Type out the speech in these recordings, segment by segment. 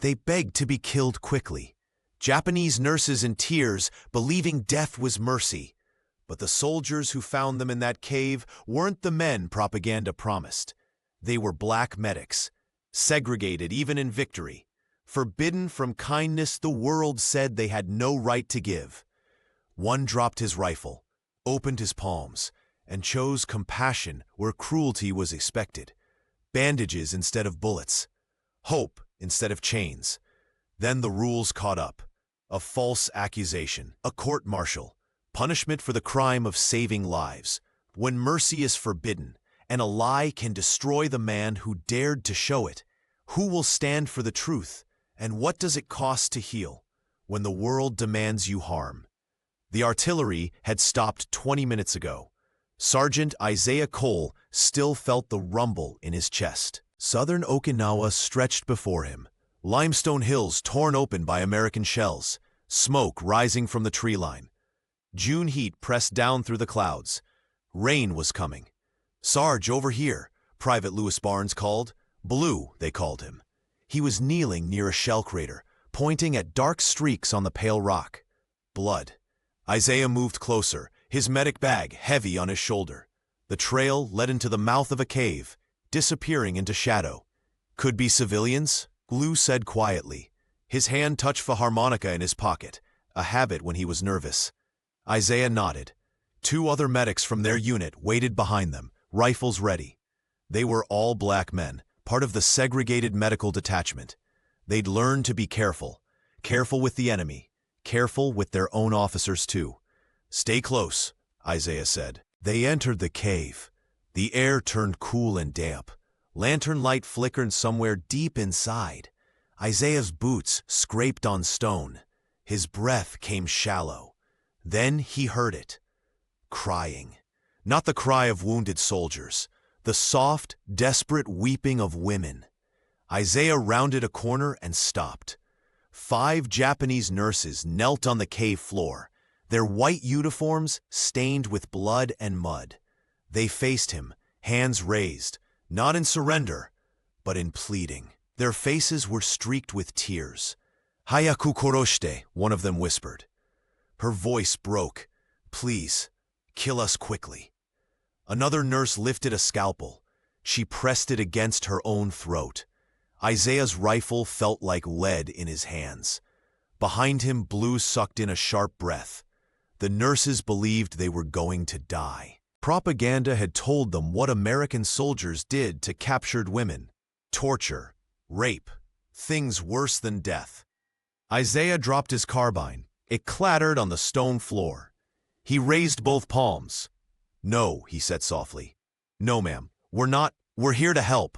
They begged to be killed quickly. Japanese nurses in tears, believing death was mercy. But the soldiers who found them in that cave weren't the men propaganda promised. They were black medics, segregated even in victory, forbidden from kindness the world said they had no right to give. One dropped his rifle, opened his palms, and chose compassion where cruelty was expected. Bandages instead of bullets. Hope instead of chains. Then the rules caught up. A false accusation, a court-martial, punishment for the crime of saving lives. When mercy is forbidden, and a lie can destroy the man who dared to show it, who will stand for the truth, and what does it cost to heal when the world demands you harm? The artillery had stopped 20 minutes ago. Sergeant Isaiah Cole still felt the rumble in his chest. Southern Okinawa stretched before him, limestone hills torn open by American shells, smoke rising from the tree line. June heat pressed down through the clouds. Rain was coming. "Sarge, over here," Private Lewis Barnes called. Blue, they called him. He was kneeling near a shell crater, pointing at dark streaks on the pale rock. Blood. Isaiah moved closer, his medic bag heavy on his shoulder. The trail led into the mouth of a cave, disappearing into shadow. "Could be civilians," Lou said quietly. His hand touched the harmonica in his pocket, a habit when he was nervous. Isaiah nodded. Two other medics from their unit waited behind them, rifles ready. They were all black men, part of the segregated medical detachment. They'd learned to be careful. Careful with the enemy. Careful with their own officers too. "Stay close," Isaiah said. They entered the cave. The air turned cool and damp. Lantern light flickered somewhere deep inside. Isaiah's boots scraped on stone. His breath came shallow. Then he heard it. Crying. Not the cry of wounded soldiers. The soft, desperate weeping of women. Isaiah rounded a corner and stopped. 5 Japanese nurses knelt on the cave floor, their white uniforms stained with blood and mud. They faced him, hands raised, not in surrender, but in pleading. Their faces were streaked with tears. "Hayaku koroshite," one of them whispered. Her voice broke. "Please, kill us quickly." Another nurse lifted a scalpel. She pressed it against her own throat. Isaiah's rifle felt like lead in his hands. Behind him, Blue sucked in a sharp breath. The nurses believed they were going to die. Propaganda had told them what American soldiers did to captured women. Torture, rape, things worse than death. Isaiah dropped his carbine. It clattered on the stone floor. He raised both palms. "No," he said softly. "No, ma'am. We're here to help."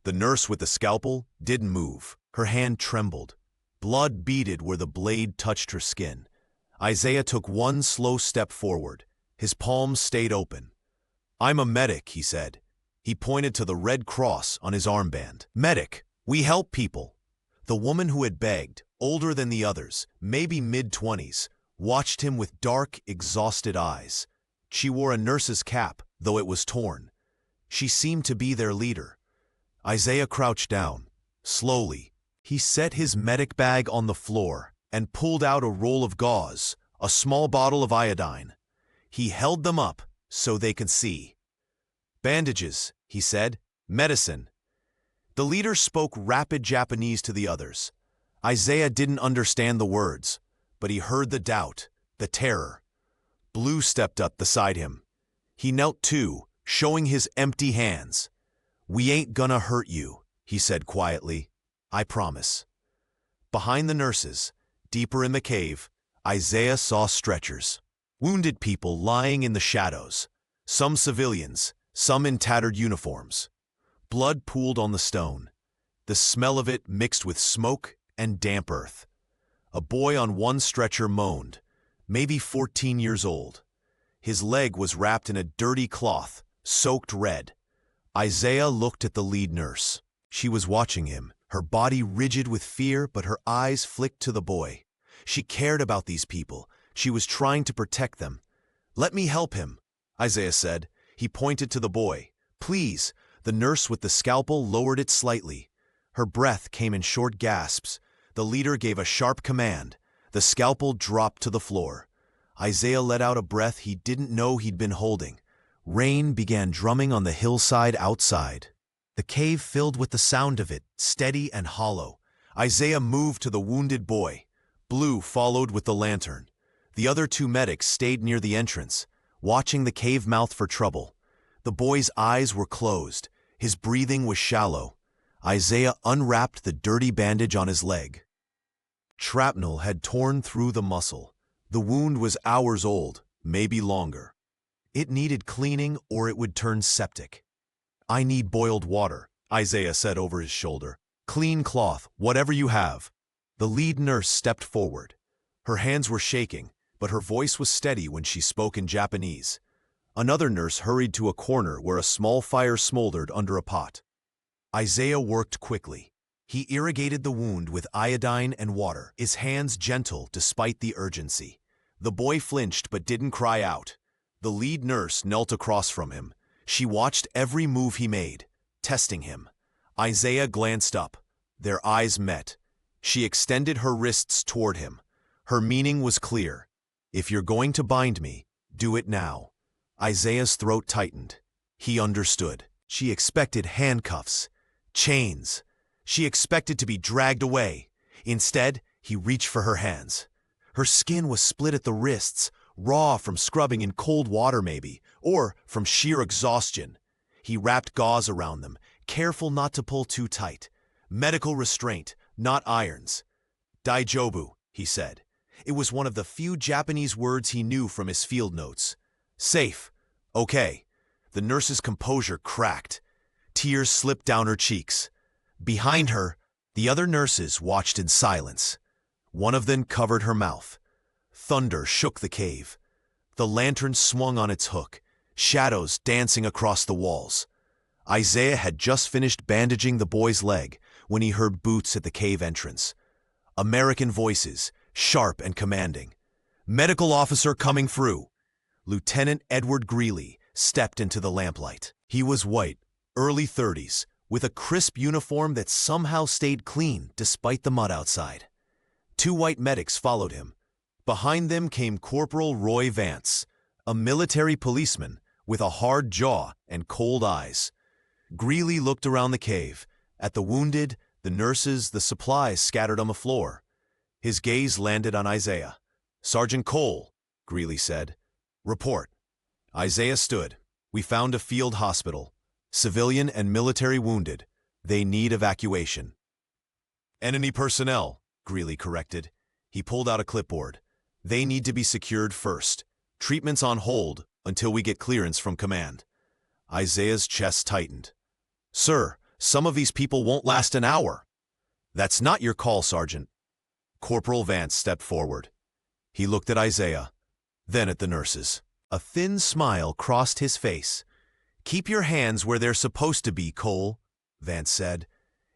The nurse with the scalpel didn't move. Her hand trembled. Blood beaded where the blade touched her skin. Isaiah took one slow step forward. His palms stayed open. "I'm a medic," he said. He pointed to the red cross on his armband. "Medic, we help people." The woman who had begged, older than the others, maybe mid-20s, watched him with dark, exhausted eyes. She wore a nurse's cap, though it was torn. She seemed to be their leader. Isaiah crouched down. Slowly, he set his medic bag on the floor and pulled out a roll of gauze, a small bottle of iodine. He held them up so they could see. "Bandages," he said. "Medicine." The leader spoke rapid Japanese to the others. Isaiah didn't understand the words, but he heard the doubt, the terror. Blue stepped up beside him. He knelt too, showing his empty hands. "We ain't gonna hurt you," he said quietly. "I promise." Behind the nurses, deeper in the cave, Isaiah saw stretchers. Wounded people lying in the shadows. Some civilians, some in tattered uniforms. Blood pooled on the stone. The smell of it mixed with smoke and damp earth. A boy on one stretcher moaned, maybe 14 years old. His leg was wrapped in a dirty cloth, soaked red. Isaiah looked at the lead nurse. She was watching him, her body rigid with fear, but her eyes flicked to the boy. She cared about these people. She was trying to protect them. "Let me help him," Isaiah said. He pointed to the boy. "Please." The nurse with the scalpel lowered it slightly. Her breath came in short gasps. The leader gave a sharp command. The scalpel dropped to the floor. Isaiah let out a breath he didn't know he'd been holding. Rain began drumming on the hillside outside. The cave filled with the sound of it, steady and hollow. Isaiah moved to the wounded boy. Blue followed with the lantern. The other two medics stayed near the entrance, watching the cave mouth for trouble. The boy's eyes were closed. His breathing was shallow. Isaiah unwrapped the dirty bandage on his leg. Shrapnel had torn through the muscle. The wound was hours old, maybe longer. It needed cleaning or it would turn septic. "I need boiled water," Isaiah said over his shoulder. "Clean cloth, whatever you have." The lead nurse stepped forward. Her hands were shaking, but her voice was steady when she spoke in Japanese. Another nurse hurried to a corner where a small fire smoldered under a pot. Isaiah worked quickly. He irrigated the wound with iodine and water, his hands gentle despite the urgency. The boy flinched but didn't cry out. The lead nurse knelt across from him. She watched every move he made, testing him. Isaiah glanced up. Their eyes met. She extended her wrists toward him. Her meaning was clear. "If you're going to bind me, do it now." Isaiah's throat tightened. He understood. She expected handcuffs, chains. She expected to be dragged away. Instead, he reached for her hands. Her skin was split at the wrists, raw from scrubbing in cold water maybe, or from sheer exhaustion. He wrapped gauze around them, careful not to pull too tight. Medical restraint, not irons. "Daijobu," he said. It was one of the few Japanese words he knew from his field notes. "Safe. Okay." The nurse's composure cracked. Tears slipped down her cheeks. Behind her, the other nurses watched in silence. One of them covered her mouth. Thunder shook the cave. The lantern swung on its hook, shadows dancing across the walls. Isaiah had just finished bandaging the boy's leg when he heard boots at the cave entrance. American voices, sharp and commanding. "Medical officer coming through." Lieutenant Edward Greeley stepped into the lamplight. He was white, early 30s, with a crisp uniform that somehow stayed clean despite the mud outside. Two white medics followed him. Behind them came Corporal Roy Vance, a military policeman with a hard jaw and cold eyes. Greeley looked around the cave, at the wounded, the nurses, the supplies scattered on the floor. His gaze landed on Isaiah. "Sergeant Cole," Greeley said. "Report." Isaiah stood. "We found a field hospital. Civilian and military wounded. They need evacuation." "Enemy personnel," Greeley corrected. He pulled out a clipboard. "They need to be secured first. Treatment's on hold until we get clearance from command." Isaiah's chest tightened. "Sir, some of these people won't last an hour." "That's not your call, Sergeant." Corporal Vance stepped forward. He looked at Isaiah, then at the nurses. A thin smile crossed his face. "Keep your hands where they're supposed to be, Cole," Vance said.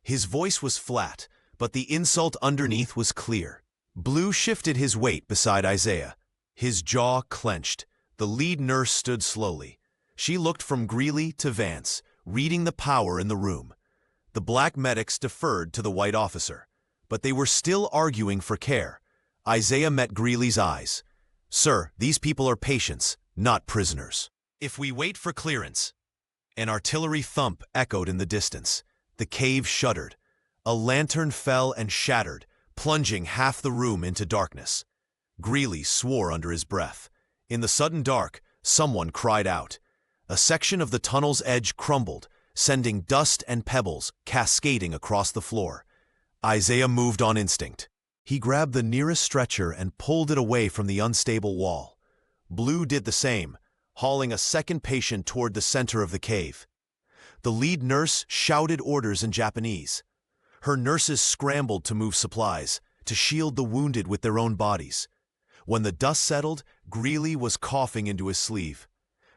His voice was flat, but the insult underneath was clear. Blue shifted his weight beside Isaiah. His jaw clenched. The lead nurse stood slowly. She looked from Greeley to Vance, reading the power in the room. The black medics deferred to the white officer, but they were still arguing for care. Isaiah met Greeley's eyes. "Sir, these people are patients, not prisoners. If we wait for clearance..." An artillery thump echoed in the distance. The cave shuddered. A lantern fell and shattered, plunging half the room into darkness. Greeley swore under his breath. In the sudden dark, someone cried out. A section of the tunnel's edge crumbled, sending dust and pebbles cascading across the floor. Isaiah moved on instinct. He grabbed the nearest stretcher and pulled it away from the unstable wall. Blue did the same, hauling a second patient toward the center of the cave. The lead nurse shouted orders in Japanese. Her nurses scrambled to move supplies, to shield the wounded with their own bodies. When the dust settled, Greeley was coughing into his sleeve.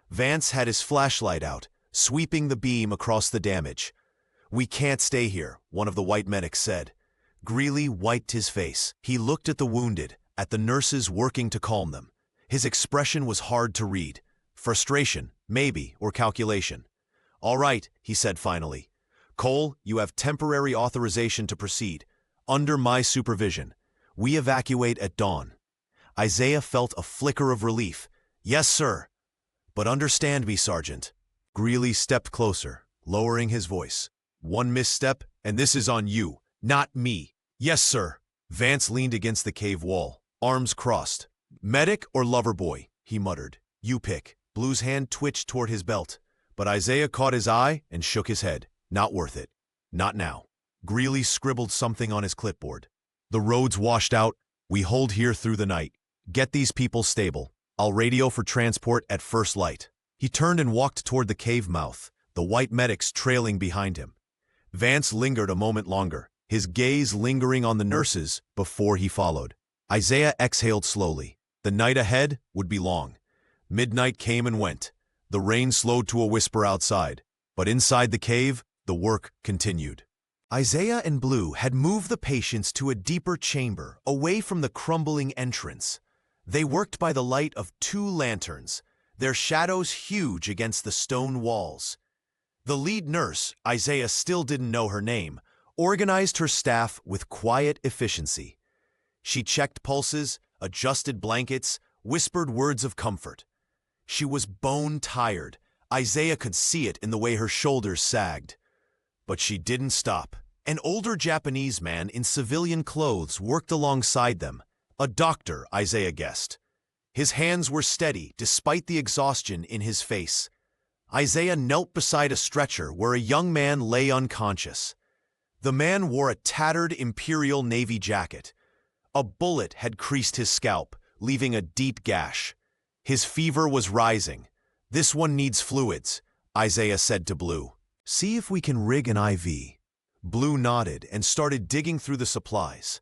Vance had his flashlight out, sweeping the beam across the damage. "We can't stay here," one of the white medics said. Greeley wiped his face. He looked at the wounded, at the nurses working to calm them. His expression was hard to read. Frustration, maybe, or calculation. "All right," he said finally. Cole, you have temporary authorization to proceed. Under my supervision. We evacuate at dawn. Isaiah felt a flicker of relief. Yes, sir. But understand me, Sergeant. Greeley stepped closer, lowering his voice. One misstep, and this is on you, not me. Yes, sir. Vance leaned against the cave wall, arms crossed. Medic or lover boy, he muttered. You pick. Blue's hand twitched toward his belt, but Isaiah caught his eye and shook his head. Not worth it. Not now. Greeley scribbled something on his clipboard. The road's washed out. We hold here through the night. Get these people stable. I'll radio for transport at first light. He turned and walked toward the cave mouth, the white medics trailing behind him. Vance lingered a moment longer, his gaze lingering on the nurses before he followed. Isaiah exhaled slowly. The night ahead would be long. Midnight came and went. The rain slowed to a whisper outside, but inside the cave, the work continued. Isaiah and Blue had moved the patients to a deeper chamber, away from the crumbling entrance. They worked by the light of 2 lanterns, their shadows huge against the stone walls. The lead nurse, Isaiah still didn't know her name, organized her staff with quiet efficiency. She checked pulses, adjusted blankets, whispered words of comfort. She was bone-tired. Isaiah could see it in the way her shoulders sagged. But she didn't stop. An older Japanese man in civilian clothes worked alongside them. A doctor, Isaiah guessed. His hands were steady despite the exhaustion in his face. Isaiah knelt beside a stretcher where a young man lay unconscious. The man wore a tattered Imperial Navy jacket. A bullet had creased his scalp, leaving a deep gash. His fever was rising. This one needs fluids, Isaiah said to Blue. See if we can rig an IV. Blue nodded and started digging through the supplies.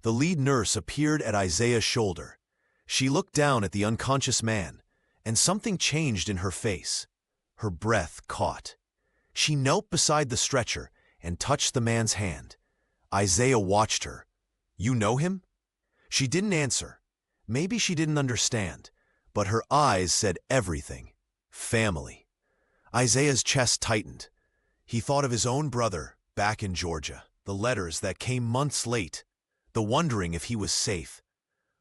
The lead nurse appeared at Isaiah's shoulder. She looked down at the unconscious man, and something changed in her face. Her breath caught. She knelt beside the stretcher and touched the man's hand. Isaiah watched her. You know him? She didn't answer. Maybe she didn't understand, but her eyes said everything. Family. Isaiah's chest tightened. He thought of his own brother back in Georgia, the letters that came months late, the wondering if he was safe.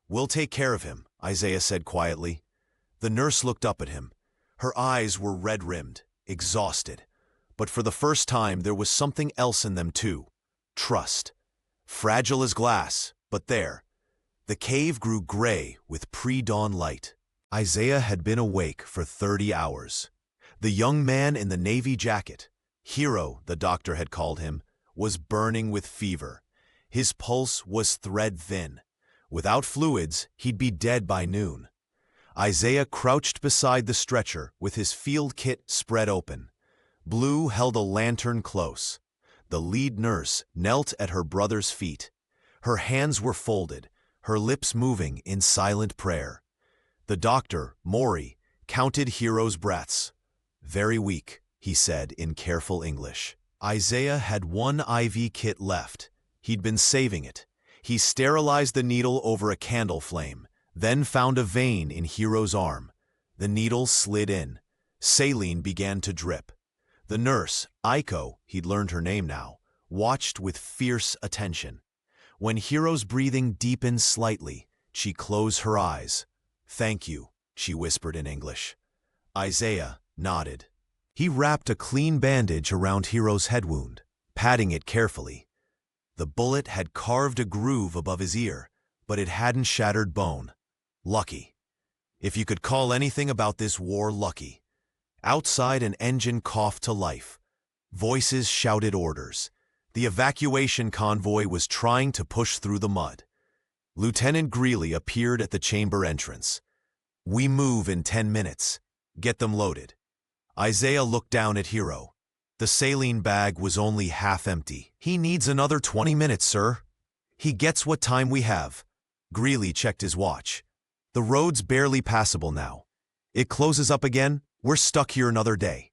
We'll take care of him, Isaiah said quietly. The nurse looked up at him. Her eyes were red-rimmed, exhausted. But for the first time, there was something else in them too. Trust. Fragile as glass, but there. The cave grew gray with pre-dawn light. Isaiah had been awake for 30 hours. The young man in the navy jacket, Hero, the doctor had called him, was burning with fever. His pulse was thread-thin. Without fluids, he'd be dead by noon. Isaiah crouched beside the stretcher with his field kit spread open. Blue held a lantern close. The lead nurse knelt at her brother's feet. Her hands were folded, her lips moving in silent prayer. The doctor, Maury, counted Hero's breaths. Very weak, he said in careful English. Isaiah had 1 IV kit left. He'd been saving it. He sterilized the needle over a candle flame, then found a vein in Hero's arm. The needle slid in. Saline began to drip. The nurse, Aiko, he'd learned her name now, watched with fierce attention. When Hero's breathing deepened slightly, she closed her eyes. Thank you, she whispered in English. Isaiah nodded. He wrapped a clean bandage around Hero's head wound, patting it carefully. The bullet had carved a groove above his ear, but it hadn't shattered bone. Lucky. If you could call anything about this war lucky. Outside, an engine coughed to life. Voices shouted orders. The evacuation convoy was trying to push through the mud. Lieutenant Greeley appeared at the chamber entrance. We move in 10 minutes. Get them loaded. Isaiah looked down at Hero. The saline bag was only half empty. He needs another 20 minutes, sir. He gets what time we have. Greeley checked his watch. The road's barely passable now. It closes up again, we're stuck here another day.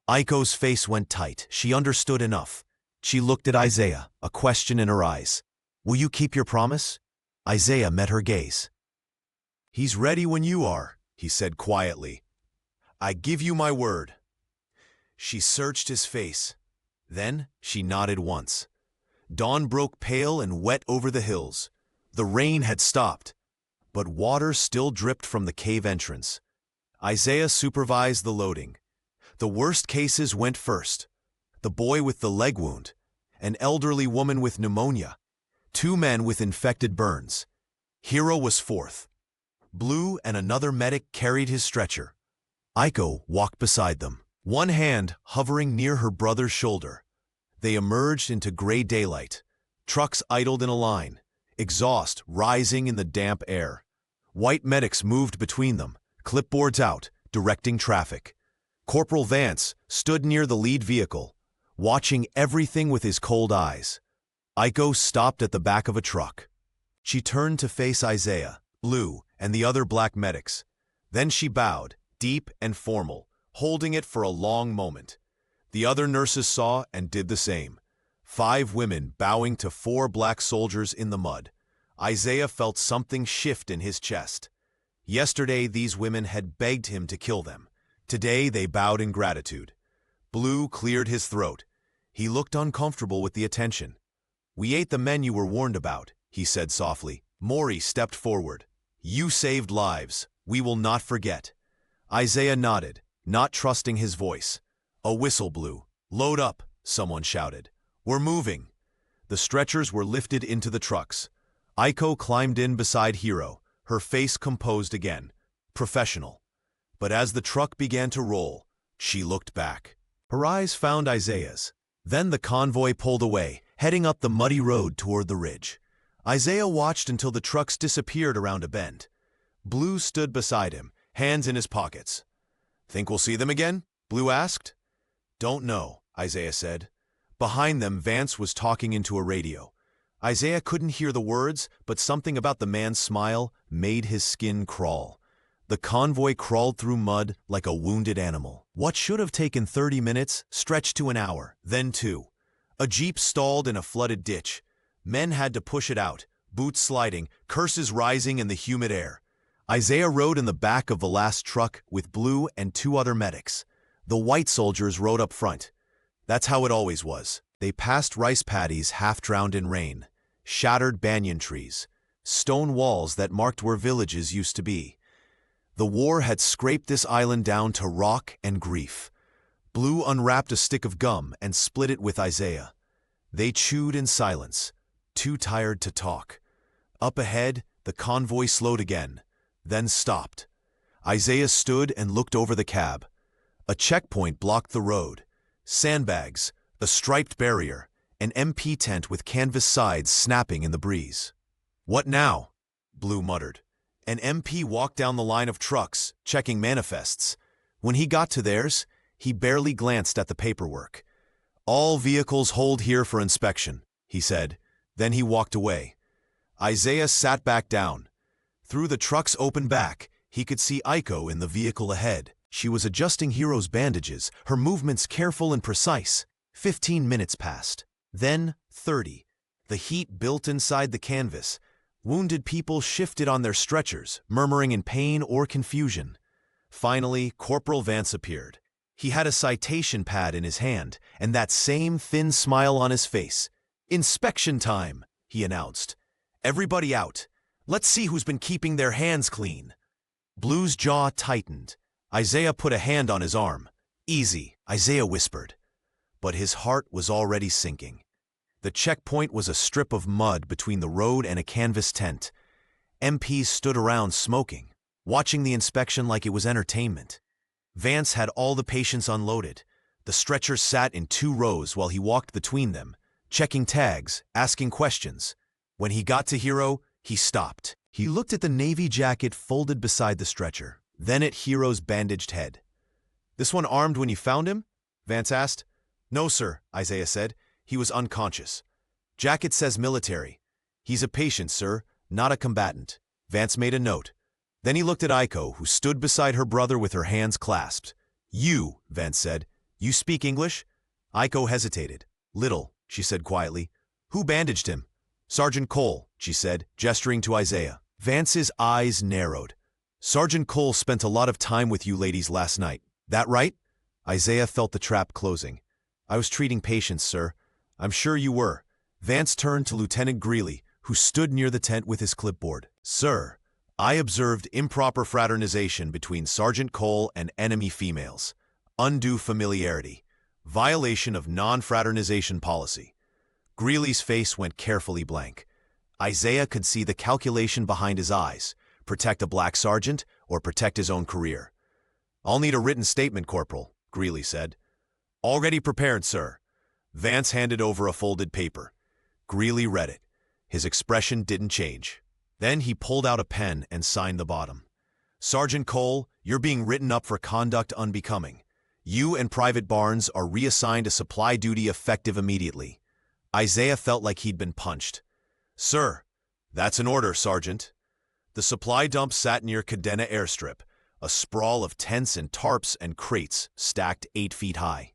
Aiko's face went tight. She understood enough. She looked at Isaiah, a question in her eyes. Will you keep your promise? Isaiah met her gaze. He's ready when you are, he said quietly. I give you my word. She searched his face. Then she nodded once. Dawn broke pale and wet over the hills. The rain had stopped, but water still dripped from the cave entrance. Isaiah supervised the loading. The worst cases went first. The boy with the leg wound, an elderly woman with pneumonia, 2 men with infected burns. Hero was fourth. Blue and another medic carried his stretcher. Aiko walked beside them, one hand hovering near her brother's shoulder. They emerged into gray daylight. Trucks idled in a line, exhaust rising in the damp air. White medics moved between them, clipboards out, directing traffic. Corporal Vance stood near the lead vehicle, watching everything with his cold eyes. Aiko stopped at the back of a truck. She turned to face Isaiah, Blue, and the other black medics. Then she bowed, deep and formal, holding it for a long moment. The other nurses saw and did the same. 5 women bowing to 4 black soldiers in the mud. Isaiah felt something shift in his chest. Yesterday, these women had begged him to kill them. Today, they bowed in gratitude. Blue cleared his throat. He looked uncomfortable with the attention. "We ate the men you were warned about," he said softly. Mori stepped forward. "You saved lives. We will not forget." Isaiah nodded, not trusting his voice. A whistle blew. "Load up," someone shouted. "We're moving." The stretchers were lifted into the trucks. Aiko climbed in beside Hiro, her face composed again. Professional. But as the truck began to roll, she looked back. Her eyes found Isaiah's. Then the convoy pulled away, heading up the muddy road toward the ridge. Isaiah watched until the trucks disappeared around a bend. Blue stood beside him, hands in his pockets. "Think we'll see them again?" Blue asked. "Don't know," Isaiah said. Behind them, Vance was talking into a radio. Isaiah couldn't hear the words, but something about the man's smile made his skin crawl. The convoy crawled through mud like a wounded animal. What should have taken 30 minutes stretched to an hour, then 2. A jeep stalled in a flooded ditch. Men had to push it out, boots sliding, curses rising in the humid air. Isaiah rode in the back of the last truck with Blue and 2 other medics. The white soldiers rode up front. That's how it always was. They passed rice paddies half drowned in rain, shattered banyan trees, stone walls that marked where villages used to be. The war had scraped this island down to rock and grief. Blue unwrapped a stick of gum and split it with Isaiah. They chewed in silence, too tired to talk. Up ahead, the convoy slowed again, then stopped. Isaiah stood and looked over the cab. A checkpoint blocked the road. Sandbags, a striped barrier, an MP tent with canvas sides snapping in the breeze. "What now?" Blue muttered. An MP walked down the line of trucks, checking manifests. When he got to theirs, he barely glanced at the paperwork. "All vehicles hold here for inspection," he said. Then he walked away. Isaiah sat back down. Through the truck's open back, he could see Aiko in the vehicle ahead. She was adjusting Hiro's bandages, her movements careful and precise. 15 minutes passed. Then 30. The heat built inside the canvas. Wounded people shifted on their stretchers, murmuring in pain or confusion. Finally, Corporal Vance appeared. He had a citation pad in his hand, and that same thin smile on his face. "Inspection time," he announced. "Everybody out. Let's see who's been keeping their hands clean." Blue's jaw tightened. Isaiah put a hand on his arm. "Easy," Isaiah whispered. But his heart was already sinking. The checkpoint was a strip of mud between the road and a canvas tent. MPs stood around smoking, watching the inspection like it was entertainment. Vance had all the patients unloaded. The stretchers sat in 2 rows while he walked between them, checking tags, asking questions. When he got to Hiro, he stopped. He looked at the navy jacket folded beside the stretcher, then at Hiro's bandaged head. "This one armed when you found him?" Vance asked. "No, sir," Isaiah said. "He was unconscious. Jacket says military. He's a patient, sir, not a combatant." Vance made a note. Then he looked at Aiko, who stood beside her brother with her hands clasped. "You," Vance said. "You speak English?" Aiko hesitated. "Little," she said quietly. "Who bandaged him?" "Sergeant Cole," she said, gesturing to Isaiah. Vance's eyes narrowed. "Sergeant Cole spent a lot of time with you ladies last night. That right?" Isaiah felt the trap closing. I was treating patients, sir. I'm sure you were. Vance turned to Lieutenant Greeley, who stood near the tent with his clipboard. Sir, I observed improper fraternization between Sergeant Cole and enemy females. Undue familiarity. Violation of non-fraternization policy. Greeley's face went carefully blank. Isaiah could see the calculation behind his eyes. Protect a black sergeant or protect his own career. I'll need a written statement, Corporal, Greeley said. Already prepared, sir. Vance handed over a folded paper. Greeley read it. His expression didn't change. Then he pulled out a pen and signed the bottom. Sergeant Cole, you're being written up for conduct unbecoming. You and Private Barnes are reassigned to supply duty effective immediately. Isaiah felt like he'd been punched. Sir, that's an order, Sergeant. The supply dump sat near Cadena Airstrip, a sprawl of tents and tarps and crates stacked 8 feet high.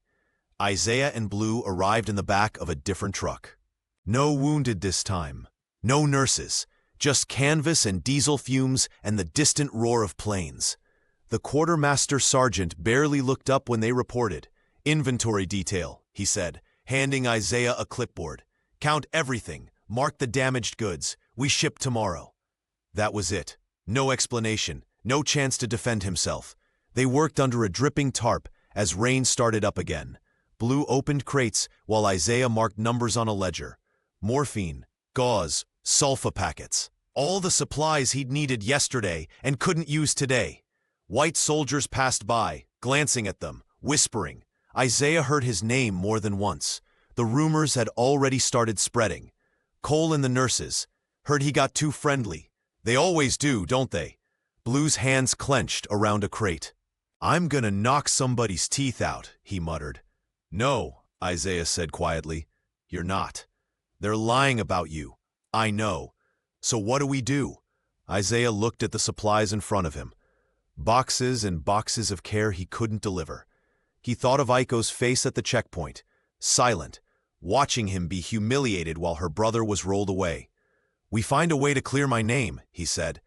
Isaiah and Blue arrived in the back of a different truck. No wounded this time. No nurses. Just canvas and diesel fumes and the distant roar of planes. The quartermaster sergeant barely looked up when they reported. Inventory detail, he said, handing Isaiah a clipboard. Count everything. Mark the damaged goods. We ship tomorrow. That was it. No explanation. No chance to defend himself. They worked under a dripping tarp as rain started up again. Blue opened crates while Isaiah marked numbers on a ledger. Morphine, gauze, sulfa packets. All the supplies he'd needed yesterday and couldn't use today. White soldiers passed by, glancing at them, whispering. Isaiah heard his name more than once. The rumors had already started spreading. Cole and the nurses heard he got too friendly. They always do, don't they? Blue's hands clenched around a crate. I'm gonna knock somebody's teeth out, he muttered. No, Isaiah said quietly. You're not. They're lying about you. I know. So what do we do? Isaiah looked at the supplies in front of him. Boxes and boxes of care he couldn't deliver. He thought of Aiko's face at the checkpoint, silent, watching him be humiliated while her brother was rolled away. We find a way to clear my name, he said.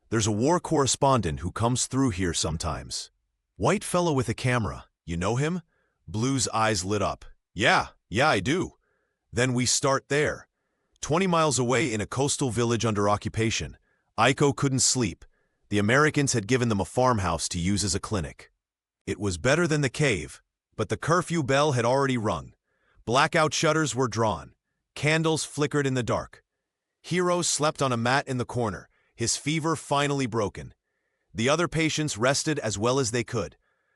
There's a war correspondent who comes through here sometimes. White fellow with a camera. You know him? Blue's eyes lit up. Yeah, I do. Then we start there. 20 miles away in a coastal village under occupation. Aiko couldn't sleep. The Americans had given them a farmhouse to use as a clinic. It was better than the cave, but the curfew bell had already rung. Blackout shutters were drawn. Candles flickered in the dark. Hero slept on a mat in the corner, his fever finally broken. The other patients rested as well as they could.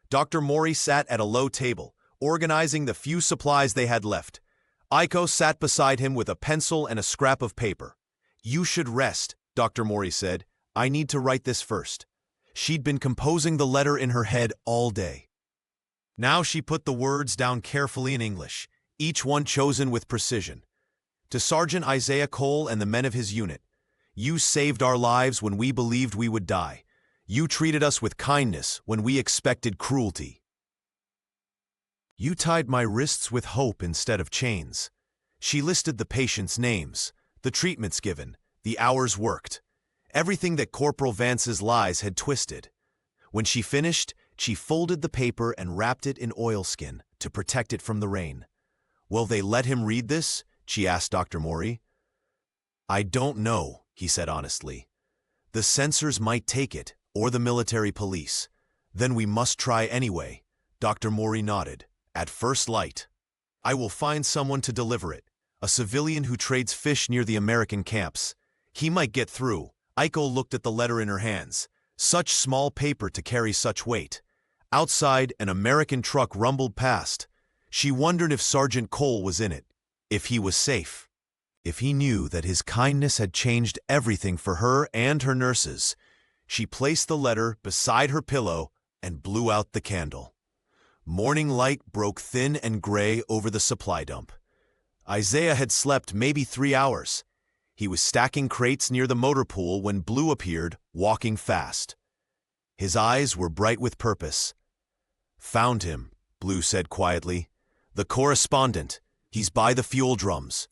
Dr. Mori sat at a low table, organizing the few supplies they had left. Aiko sat beside him with a pencil and a scrap of paper. You should rest, Dr. Mori said. I need to write this first. She'd been composing the letter in her head all day. Now she put the words down carefully in English, each one chosen with precision. To Sergeant Isaiah Cole and the men of his unit, you saved our lives when we believed we would die. You treated us with kindness when we expected cruelty. You tied my wrists with hope instead of chains. She listed the patients' names, the treatments given, the hours worked. Everything that Corporal Vance's lies had twisted. When she finished, she folded the paper and wrapped it in oilskin to protect it from the rain. Will they let him read this? She asked Dr. Mori. I don't know, he said honestly. The censors might take it, or the military police. Then we must try anyway. Dr. Mori nodded. At first light. I will find someone to deliver it. A civilian who trades fish near the American camps. He might get through. Aiko looked at the letter in her hands. Such small paper to carry such weight. Outside, an American truck rumbled past. She wondered if Sergeant Cole was in it. If he was safe. If he knew that his kindness had changed everything for her and her nurses. She placed the letter beside her pillow and blew out the candle. Morning light broke thin and gray over the supply dump. Isaiah had slept maybe 3 hours. He was stacking crates near the motor pool when Blue appeared, walking fast. His eyes were bright with purpose. Found him, Blue said quietly. The correspondent. He's by the fuel drums.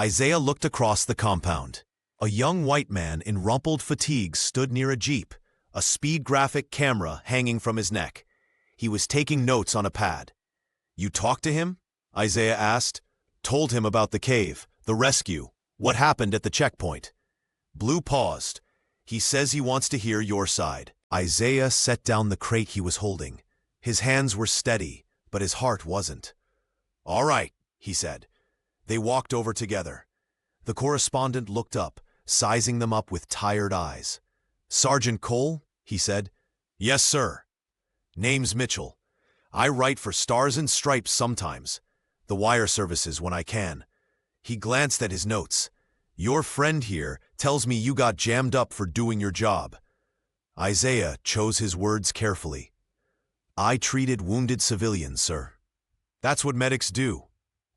Isaiah looked across the compound. A young white man in rumpled fatigues stood near a jeep, a speed graphic camera hanging from his neck. He was taking notes on a pad. You talked to him? Isaiah asked. Told him about the cave, the rescue, what happened at the checkpoint. Blue paused. He says he wants to hear your side. Isaiah set down the crate he was holding. His hands were steady, but his heart wasn't. All right, he said. They walked over together. The correspondent looked up, sizing them up with tired eyes. Sergeant Cole, he said. Yes, sir. Name's Mitchell. I write for Stars and Stripes sometimes. The wire services when I can. He glanced at his notes. Your friend here tells me you got jammed up for doing your job. Isaiah chose his words carefully. I treated wounded civilians, sir. That's what medics do.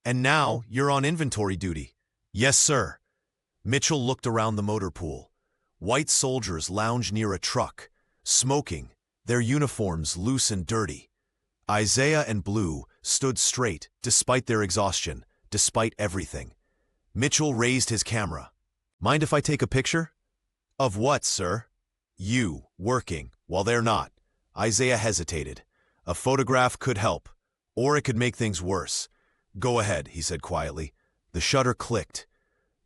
And now you're on inventory duty. Yes, sir. Mitchell looked around the motor pool. White soldiers lounged near a truck, smoking, their uniforms loose and dirty. Isaiah and Blue stood straight, despite their exhaustion, despite everything. Mitchell raised his camera. Mind if I take a picture? Of what, sir? You, working, while they're not. Isaiah hesitated. A photograph could help, or it could make things worse. Go ahead, he said quietly. The shutter clicked.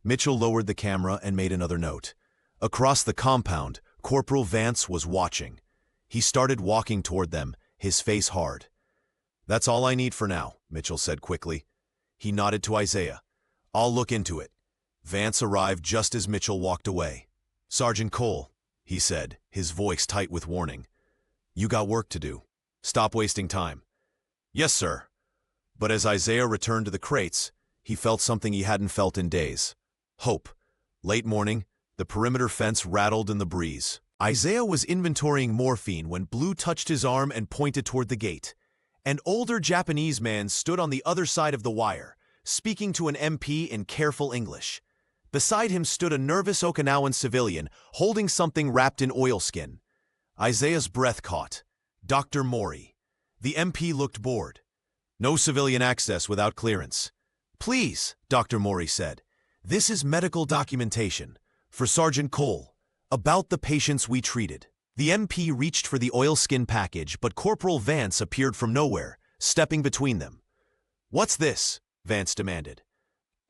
Mitchell lowered the camera and made another note. Across the compound, Corporal Vance was watching. He started walking toward them, his face hard. That's all I need for now, Mitchell said quickly. He nodded to Isaiah. I'll look into it. Vance arrived just as Mitchell walked away. Sergeant Cole, he said, his voice tight with warning. You got work to do. Stop wasting time. Yes, sir. But as Isaiah returned to the crates, he felt something he hadn't felt in days. Hope. Late morning, the perimeter fence rattled in the breeze. Isaiah was inventorying morphine when Blue touched his arm and pointed toward the gate. An older Japanese man stood on the other side of the wire, speaking to an MP in careful English. Beside him stood a nervous Okinawan civilian, holding something wrapped in oilskin. Isaiah's breath caught. Dr. Mori. The MP looked bored. No civilian access without clearance. Please, Dr. Mori said. This is medical documentation. For Sergeant Cole. About the patients we treated. The MP reached for the oilskin package, but Corporal Vance appeared from nowhere, stepping between them. What's this? Vance demanded.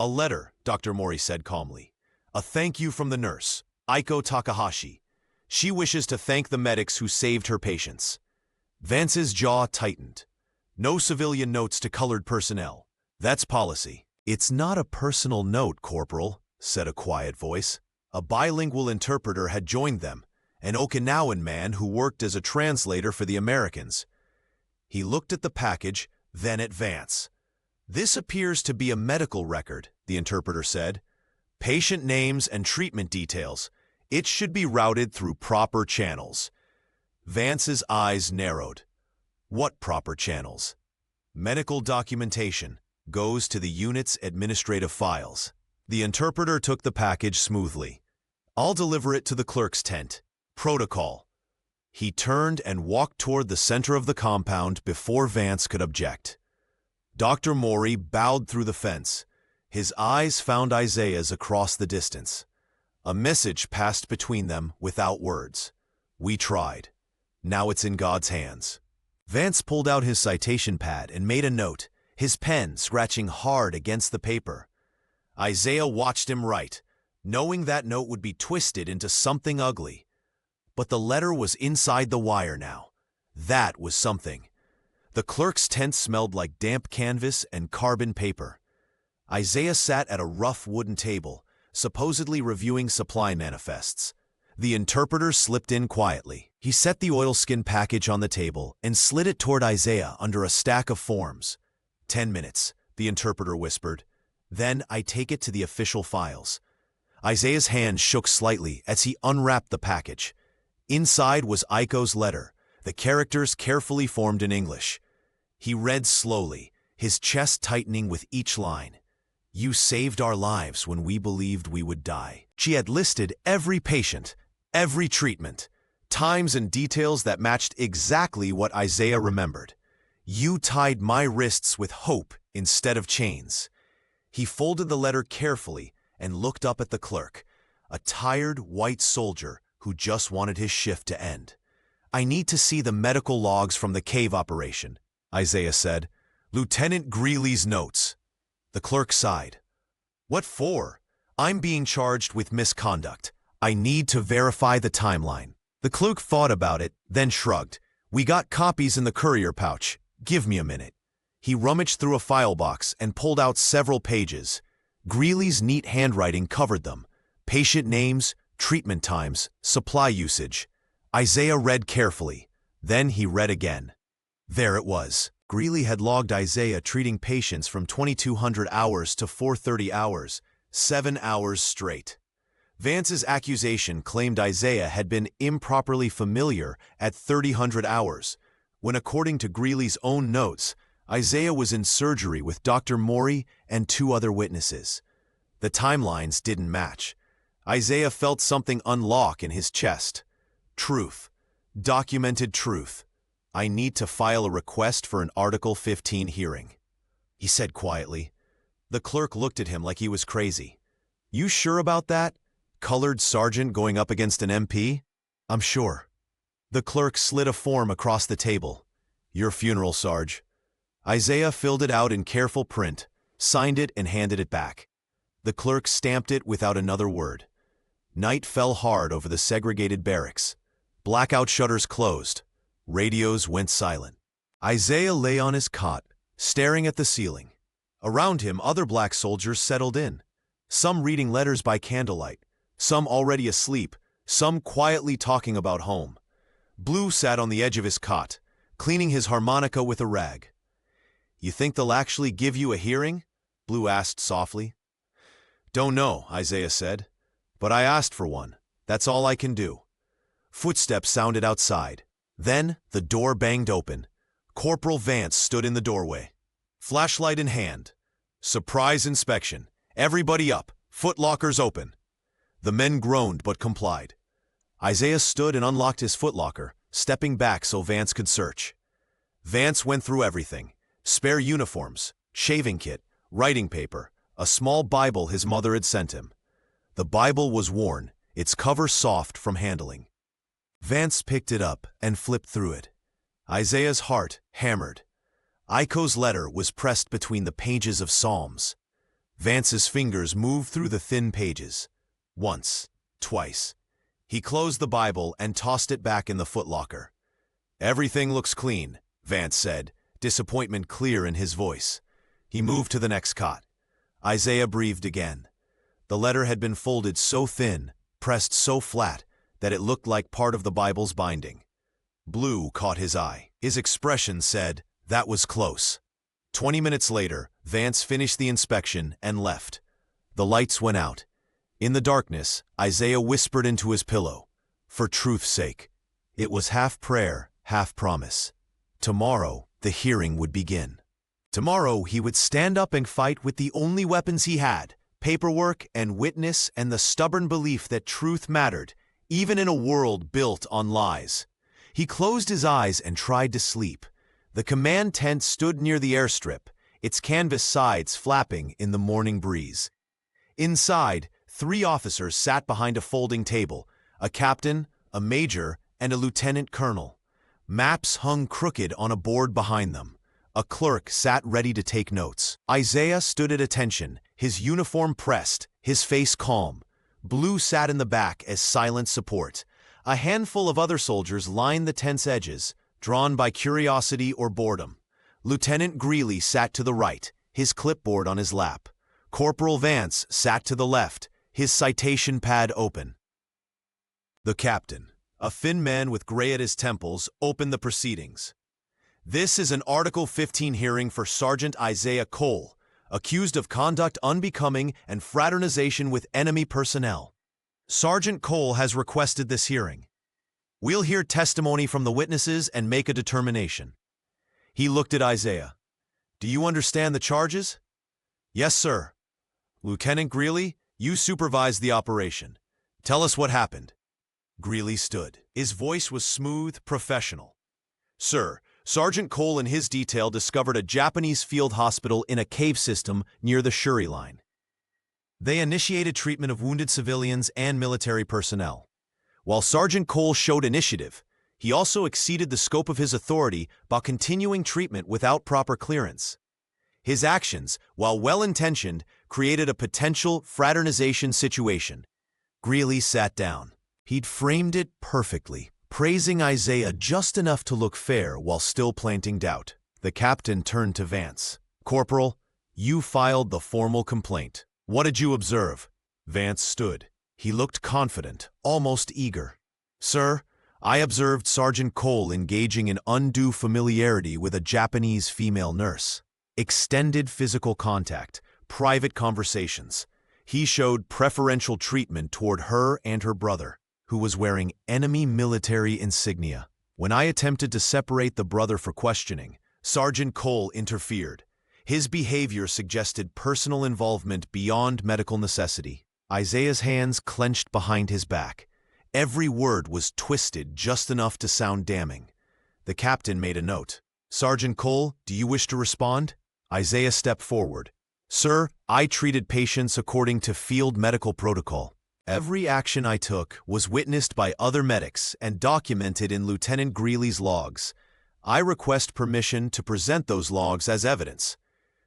A letter, Dr. Mori said calmly. A thank you from the nurse, Aiko Takahashi. She wishes to thank the medics who saved her patients. Vance's jaw tightened. No civilian notes to colored personnel. That's policy. It's not a personal note, Corporal, said a quiet voice. A bilingual interpreter had joined them, an Okinawan man who worked as a translator for the Americans. He looked at the package, then at Vance. This appears to be a medical record, the interpreter said. Patient names and treatment details. It should be routed through proper channels. Vance's eyes narrowed. What proper channels? Medical documentation goes to the unit's administrative files. The interpreter took the package smoothly. I'll deliver it to the clerk's tent. Protocol. He turned and walked toward the center of the compound before Vance could object. Dr. Mori bowed through the fence. His eyes found Isaiah's across the distance. A message passed between them without words. We tried. Now it's in God's hands. Vance pulled out his citation pad and made a note, his pen scratching hard against the paper. Isaiah watched him write, knowing that note would be twisted into something ugly. But the letter was inside the wire now. That was something. The clerk's tent smelled like damp canvas and carbon paper. Isaiah sat at a rough wooden table, supposedly reviewing supply manifests. The interpreter slipped in quietly. He set the oilskin package on the table and slid it toward Isaiah under a stack of forms. 10 minutes, the interpreter whispered. Then I take it to the official files. Isaiah's hand shook slightly as he unwrapped the package. Inside was Aiko's letter, the characters carefully formed in English. He read slowly, his chest tightening with each line. You saved our lives when we believed we would die. She had listed every patient, every treatment, times and details that matched exactly what Isaiah remembered. You tied my wrists with hope instead of chains. He folded the letter carefully and looked up at the clerk, a tired white soldier who just wanted his shift to end. I need to see the medical logs from the cave operation, Isaiah said. Lieutenant Greeley's notes. The clerk sighed. What for? I'm being charged with misconduct. I need to verify the timeline. The clerk thought about it, then shrugged. We got copies in the courier pouch. Give me a minute. He rummaged through a file box and pulled out several pages. Greeley's neat handwriting covered them. Patient names, treatment times, supply usage. Isaiah read carefully. Then he read again. There it was. Greeley had logged Isaiah treating patients from 2200 hours to 430 hours, 7 hours straight. Vance's accusation claimed Isaiah had been improperly familiar at 3000 hours, when according to Greeley's own notes, Isaiah was in surgery with Dr. Morey and 2 other witnesses. The timelines didn't match. Isaiah felt something unlock in his chest. Truth. Documented truth. I need to file a request for an Article 15 hearing, he said quietly. The clerk looked at him like he was crazy. You sure about that? Colored sergeant going up against an MP? I'm sure. The clerk slid a form across the table. Your funeral, Sarge. Isaiah filled it out in careful print, signed it and handed it back. The clerk stamped it without another word. Night fell hard over the segregated barracks. Blackout shutters closed. Radios went silent. Isaiah lay on his cot, staring at the ceiling. Around him, other black soldiers settled in. Some reading letters by candlelight, some already asleep, some quietly talking about home. Blue sat on the edge of his cot, cleaning his harmonica with a rag. You think they'll actually give you a hearing? Blue asked softly. Don't know, Isaiah said. But I asked for one. That's all I can do. Footsteps sounded outside. Then the door banged open. Corporal Vance stood in the doorway, flashlight in hand. Surprise inspection. Everybody up. Footlockers open. The men groaned but complied. Isaiah stood and unlocked his footlocker, stepping back so Vance could search. Vance went through everything. Spare uniforms, shaving kit, writing paper, a small Bible his mother had sent him. The Bible was worn, its cover soft from handling. Vance picked it up and flipped through it. Isaiah's heart hammered. Iko's letter was pressed between the pages of Psalms. Vance's fingers moved through the thin pages. Once, twice. He closed the Bible and tossed it back in the footlocker. Everything looks clean, Vance said, disappointment clear in his voice. He moved to the next cot. Isaiah breathed again. The letter had been folded so thin, pressed so flat, that it looked like part of the Bible's binding. Blue caught his eye. His expression said, that was close. 20 minutes later, Vance finished the inspection and left. The lights went out. In the darkness, Isaiah whispered into his pillow. For truth's sake. It was half prayer, half promise. Tomorrow, the hearing would begin. Tomorrow, he would stand up and fight with the only weapons he had, paperwork and witness and the stubborn belief that truth mattered, even in a world built on lies. He closed his eyes and tried to sleep. The command tent stood near the airstrip, its canvas sides flapping in the morning breeze. Inside, 3 officers sat behind a folding table, a captain, a major, and a lieutenant colonel. Maps hung crooked on a board behind them. A clerk sat ready to take notes. Isaiah stood at attention, his uniform pressed, his face calm. Blue sat in the back as silent support. A handful of other soldiers lined the tent's edges, drawn by curiosity or boredom. Lieutenant Greeley sat to the right, his clipboard on his lap. Corporal Vance sat to the left, his citation pad open. The captain, a thin man with gray at his temples, opened the proceedings. This is an Article 15 hearing for Sergeant Isaiah Cole, accused of conduct unbecoming and fraternization with enemy personnel. Sergeant Cole has requested this hearing. We'll hear testimony from the witnesses and make a determination. He looked at Isaiah. Do you understand the charges? Yes, sir. Lieutenant Greeley, you supervised the operation. Tell us what happened. Greeley stood. His voice was smooth, professional. Sir, Sergeant Cole and his detail discovered a Japanese field hospital in a cave system near the Shuri line. They initiated treatment of wounded civilians and military personnel. While Sergeant Cole showed initiative, he also exceeded the scope of his authority by continuing treatment without proper clearance. His actions, while well-intentioned, created a potential fraternization situation. Greeley sat down. He'd framed it perfectly, praising Isaiah just enough to look fair while still planting doubt. The captain turned to Vance. "Corporal, you filed the formal complaint. What did you observe?" Vance stood. He looked confident, almost eager. "Sir, I observed Sergeant Cole engaging in undue familiarity with a Japanese female nurse. Extended physical contact, private conversations. He showed preferential treatment toward her and her brother, who was wearing enemy military insignia. When I attempted to separate the brother for questioning, Sergeant Cole interfered. His behavior suggested personal involvement beyond medical necessity." Isaiah's hands clenched behind his back. Every word was twisted just enough to sound damning. The captain made a note. "Sergeant Cole, do you wish to respond?" Isaiah stepped forward. "Sir, I treated patients according to field medical protocol. Every action I took was witnessed by other medics and documented in Lieutenant Greeley's logs. I request permission to present those logs as evidence."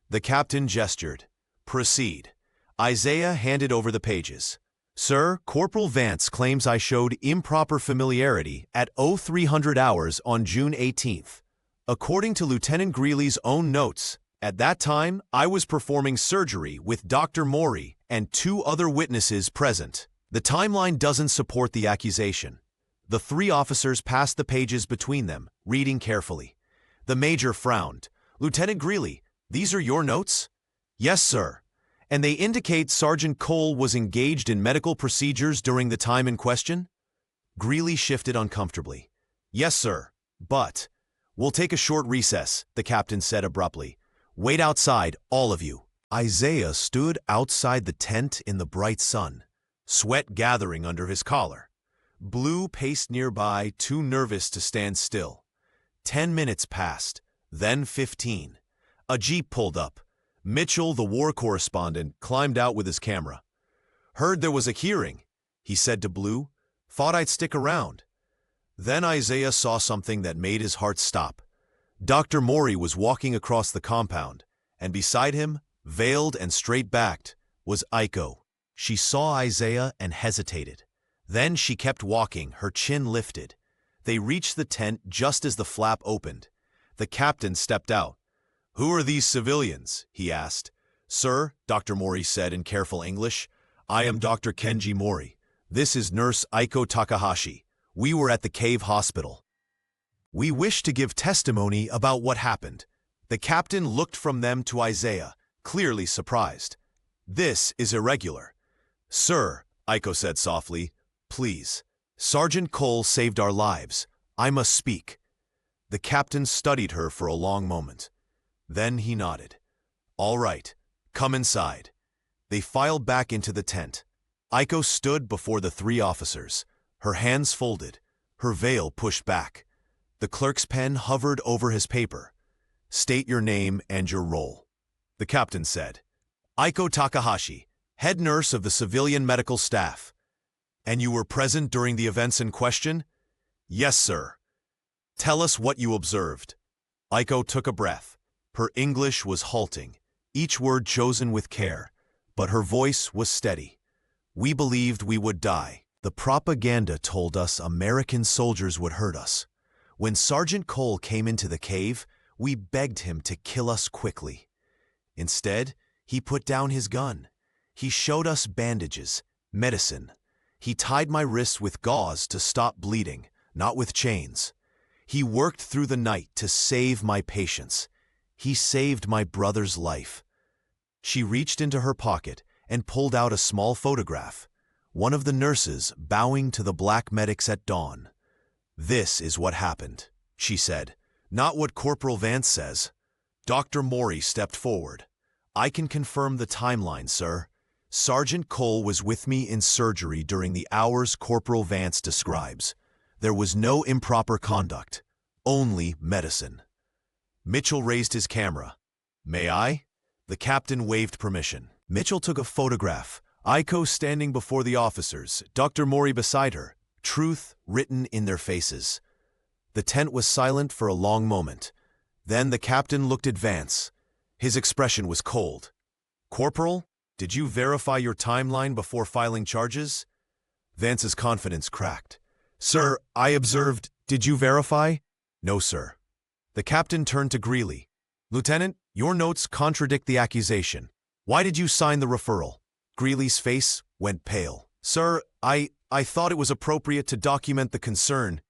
The captain gestured. "Proceed." Isaiah handed over the pages. "Sir, Corporal Vance claims I showed improper familiarity at 0300 hours on June 18th. According to Lieutenant Greeley's own notes, at that time I was performing surgery with Dr. Maury and 2 other witnesses present. The timeline doesn't support the accusation." The 3 officers passed the pages between them, reading carefully. The major frowned. "Lieutenant Greeley, these are your notes?" "Yes, sir. And they indicate Sergeant Cole was engaged in medical procedures during the time in question?" Greeley shifted uncomfortably. "Yes, sir. But—" "We'll take a short recess," the captain said abruptly. "Wait outside, all of you." Isaiah stood outside the tent in the bright sun, sweat gathering under his collar. Blue paced nearby, too nervous to stand still. 10 minutes passed, then 15. A jeep pulled up. Mitchell, the war correspondent, climbed out with his camera. "Heard there was a hearing," he said to Blue. "Thought I'd stick around." Then Isaiah saw something that made his heart stop. Dr. Maury was walking across the compound, and beside him, veiled and straight-backed, was Aiko. She saw Isaiah and hesitated. Then she kept walking, her chin lifted. They reached the tent just as the flap opened. The captain stepped out. "Who are these civilians?" he asked. "Sir," Dr. Maury said in careful English, "I am Dr. Kenji Mori. This is Nurse Aiko Takahashi. We were at the cave hospital. We wish to give testimony about what happened." The captain looked from them to Isaiah, clearly surprised. "This is irregular." "Sir," Aiko said softly, "please. Sergeant Cole saved our lives. I must speak." The captain studied her for a long moment. Then he nodded. "All right, come inside." They filed back into the tent. Aiko stood before the 3 officers, her hands folded, her veil pushed back. The clerk's pen hovered over his paper. "State your name and your role." The captain said, "Aiko Takahashi, head nurse of the civilian medical staff." "And you were present during the events in question?" "Yes, sir." "Tell us what you observed." Aiko took a breath. Her English was halting, each word chosen with care, but her voice was steady. "We believed we would die. The propaganda told us American soldiers would hurt us. When Sergeant Cole came into the cave, we begged him to kill us quickly. Instead, he put down his gun. He showed us bandages, medicine. He tied my wrists with gauze to stop bleeding, not with chains. He worked through the night to save my patients. He saved my brother's life." She reached into her pocket and pulled out a small photograph, one of the nurses bowing to the black medics at dawn. "This is what happened," she said, "not what Corporal Vance says." Dr. Maury stepped forward. "I can confirm the timeline, sir. Sergeant Cole was with me in surgery during the hours Corporal Vance describes. There was no improper conduct, only medicine." Mitchell raised his camera. "May I?" The captain waved permission. Mitchell took a photograph, Aiko standing before the officers, Dr. Maury beside her, truth written in their faces. The tent was silent for a long moment. Then the captain looked at Vance. His expression was cold. "Corporal, did you verify your timeline before filing charges?" Vance's confidence cracked. "Sir, I observed. Did you verify?" "No, sir." The captain turned to Greeley. "Lieutenant, your notes contradict the accusation. Why did you sign the referral?" Greeley's face went pale. "Sir, I thought it was appropriate to document the concern."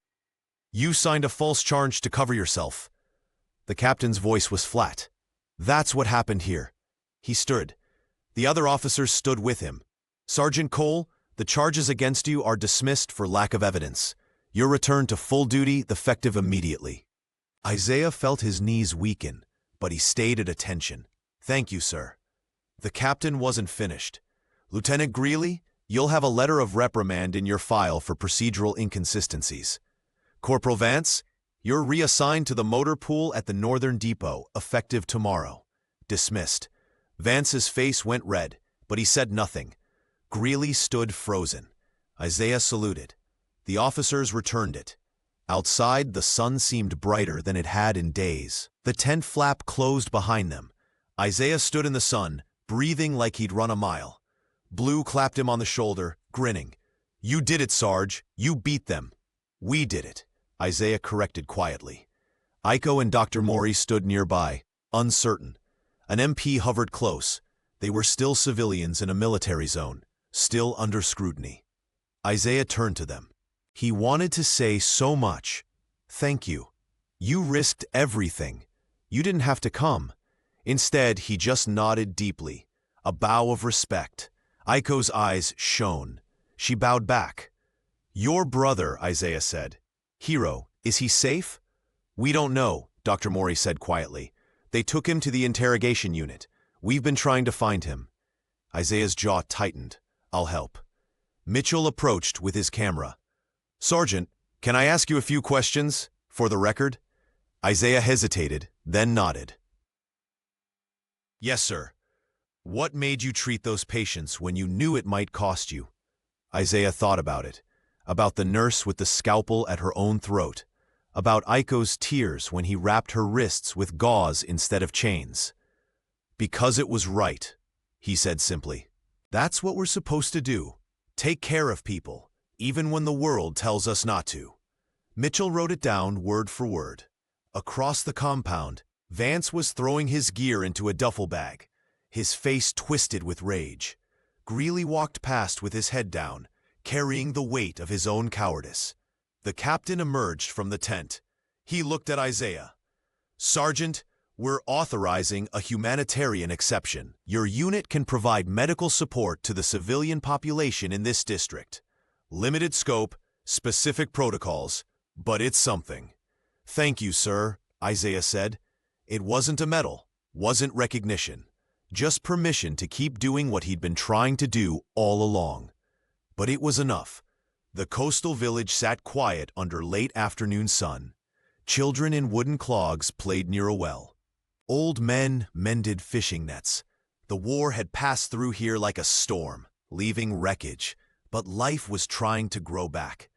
"You signed a false charge to cover yourself." The captain's voice was flat. "That's what happened here." He stood. The other officers stood with him. "Sergeant Cole, the charges against you are dismissed for lack of evidence. Your return to full duty effective immediately." Isaiah felt his knees weaken, but he stayed at attention. "Thank you, sir." The captain wasn't finished. "Lieutenant Greeley, you'll have a letter of reprimand in your file for procedural inconsistencies. Corporal Vance, you're reassigned to the motor pool at the Northern Depot, effective tomorrow." Dismissed. Vance's face went red, but he said nothing. Greeley stood frozen. Isaiah saluted. The officers returned it. Outside, the sun seemed brighter than it had in days. The tent flap closed behind them. Isaiah stood in the sun, breathing like he'd run a mile. Blue clapped him on the shoulder, grinning. "You did it, Sarge. You beat them." "We did it," Isaiah corrected quietly. Iko and Dr. Maury stood nearby, uncertain. An MP hovered close. They were still civilians in a military zone, still under scrutiny. Isaiah turned to them. He wanted to say so much. "Thank you. You risked everything. You didn't have to come." Instead, he just nodded deeply, a bow of respect. Aiko's eyes shone. She bowed back. "Your brother," Isaiah said. "Hero, is he safe?" "We don't know," Dr. Maury said quietly. "They took him to the interrogation unit. We've been trying to find him." Isaiah's jaw tightened. "I'll help." Mitchell approached with his camera. "Sergeant, can I ask you a few questions, for the record?" Isaiah hesitated, then nodded. "Yes, sir. What made you treat those patients when you knew it might cost you?" Isaiah thought about it, about the nurse with the scalpel at her own throat, about Aiko's tears when he wrapped her wrists with gauze instead of chains. "Because it was right," he said simply. "That's what we're supposed to do, take care of people, even when the world tells us not to." Mitchell wrote it down word for word. Across the compound, Vance was throwing his gear into a duffel bag, his face twisted with rage. Greeley walked past with his head down, carrying the weight of his own cowardice. The captain emerged from the tent. He looked at Isaiah. "Sergeant, we're authorizing a humanitarian exception. Your unit can provide medical support to the civilian population in this district. Limited scope, specific protocols, but it's something." "Thank you, sir," Isaiah said. It wasn't a medal, wasn't recognition, just permission to keep doing what he'd been trying to do all along. But it was enough. The coastal village sat quiet under late afternoon sun. Children in wooden clogs played near a well. Old men mended fishing nets. The war had passed through here like a storm, leaving wreckage, but life was trying to grow back.